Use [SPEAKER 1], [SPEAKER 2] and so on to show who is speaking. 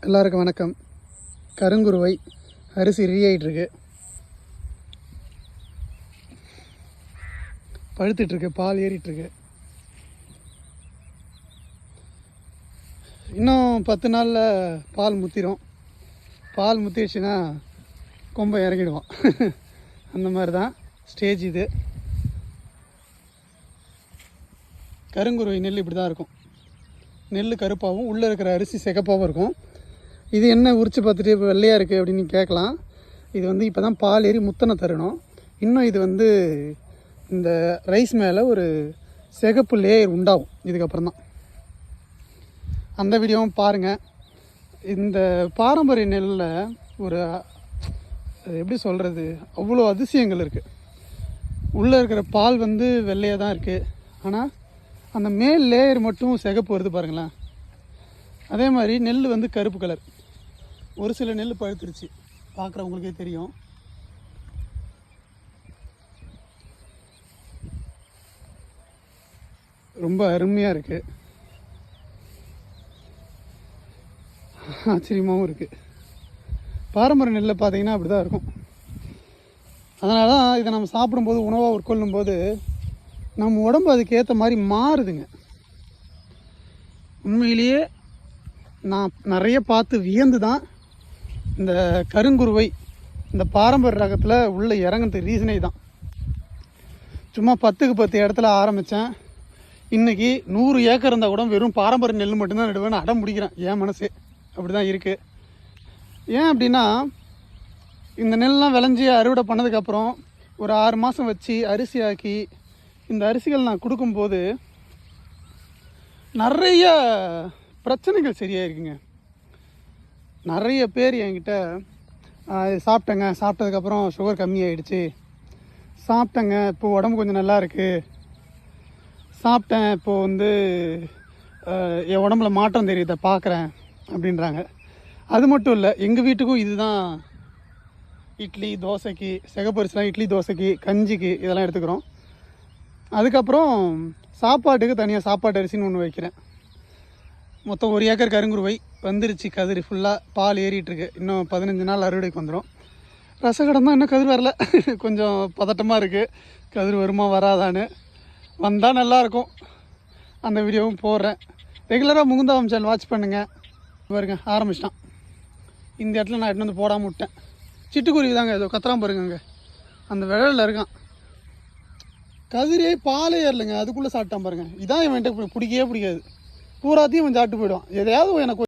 [SPEAKER 1] எல்லாருக்கும் வணக்கம். கருங்குருவை அரிசி ரெடி ஆகிட்டுருக்கு, பழுத்துட்ருக்கு, பால் ஏறிட்டுருக்கு. இன்னும் 10 நாளில் பால் முத்திரும். பால் முத்திடுச்சுன்னா கொம்பை இறங்கிடுவோம். அந்த மாதிரி தான் ஸ்டேஜ் இது. கருங்குருவை நெல் இப்படி தான் இருக்கும். நெல் கருப்பாகவும் உள்ளே இருக்கிற அரிசி சிகப்பாகவும் இருக்கும். இது என்ன உரிச்சு பார்த்துட்டு இப்போ வெள்ளையாக இருக்குது அப்படின்னு கேட்கலாம். இது வந்து இப்போ தான் பால் ஏறி முத்தனை தரணும். இன்னும் இது வந்து இந்த ரைஸ் மேலே ஒரு சிகப்பு லேயர் உண்டாகும் இதுக்கப்புறம் தான். அந்த வீடியோவும் பாருங்கள். இந்த பாரம்பரிய நெல்லில் ஒரு எப்படி சொல்கிறது, அவ்வளோ அதிசயங்கள் இருக்குது. உள்ளே இருக்கிற பால் வந்து வெள்ளையாக தான் இருக்குது, ஆனால் அந்த மேல் லேயர் மட்டும் சிகப்பு வருது பாருங்களேன். அதே மாதிரி நெல் வந்து கருப்பு கலர். ஒரு சில நெல் பழுத்துருச்சு, பார்க்குறவங்களுக்கே தெரியும். ரொம்ப அருமையாக இருக்குது, ஆச்சரியமாகவும் இருக்குது. பாரம்பரிய நெல்லை பார்த்தீங்கன்னா அப்படி தான் இருக்கும். அதனால தான் இதை நம்ம சாப்பிடும்போது, உணவாக உட்கொள்ளும்போது நம்ம உடம்பு அதுக்கு ஏற்ற மாதிரி மாறுதுங்க. உண்மையிலேயே நான் நிறைய பார்த்து வியந்து தான் இந்த கருங்குருவை இந்த பாரம்பரிய ரகத்தில் உள்ளே இறங்குறது ரீசனே தான். சும்மா 10க்கு 10 இடத்துல ஆரம்பித்தேன். இன்றைக்கி 100 ஏக்கர் இருந்தால் கூட வெறும் பாரம்பரிய நெல் மட்டும்தான் நடுவேன்னு அடம் முடிக்கிறேன். என் மனசே அப்படி தான் இருக்குது. ஏன் அப்படின்னா, இந்த நெல்லாம் விளைஞ்சி அறுவடை பண்ணதுக்கப்புறம் ஒரு 6 மாதம் வச்சு அரிசி ஆக்கி இந்த அரிசிகள் நான் கொடுக்கும்போது நிறைய பிரச்சனைகள் சரியாக இருக்குங்க. நிறைய பேர் என்கிட்ட சாப்பிட்டேங்க, சாப்பிட்டதுக்கப்புறம் சுகர் கம்மியாயிடுச்சு, சாப்பிட்டேங்க இப்போ உடம்பு கொஞ்சம் நல்லா இருக்குது, சாப்பிட்டேன் இப்போது வந்து என் உடம்புல மாற்றம் தெரியுதை பார்க்குறேன் அப்படின்றாங்க. அது மட்டும் இல்லை, எங்கள் வீட்டுக்கும் இதுதான். இட்லி தோசைக்கு, சிகப்பரிசிலாம் இட்லி தோசைக்கு, கஞ்சிக்கு இதெல்லாம் எடுத்துக்கிறோம். அதுக்கப்புறம் சாப்பாட்டுக்கு தனியாக சாப்பாட்டு அரிசின்னு ஒன்று வைக்கிறேன். மொத்தம் 1 ஏக்கர் கருங்குருவை வந்துருச்சு. கதிர் ஃபுல்லாக பால் ஏறிட்டுருக்கு. இன்னும் 15 நாள் அறுவடைக்கு வந்துடும். ரசகடம் தான் இன்னும் கதிர் வரல. கொஞ்சம் பதட்டமாக இருக்குது, கதிர் வருமா வராதான்னு. வந்தால் நல்லாயிருக்கும். அந்த வீடியோவும் போடுறேன். ரெகுலராக முகுந்தாவம் சேனல் வாட்ச் பண்ணுங்கள். பாருங்க, ஆரம்பிச்சிட்டான். இந்த இடத்துல நான் எடுத்து வந்து போடாமல் விட்டேன். சிட்டுக்குருவி தாங்க, ஏதோ கத்துறான் பாருங்க, அந்த விழலில் இருக்கான். கதிரே பாலே ஏறலைங்க, அதுக்குள்ளே சாப்பிட்டான் பாருங்கள். இதான் இவன்கிட்ட பிடிக்கவே பிடிக்காது. பூராத்தையும் இவன் சாப்பிட்டு போயிடுவான். எதையாவது எனக்கு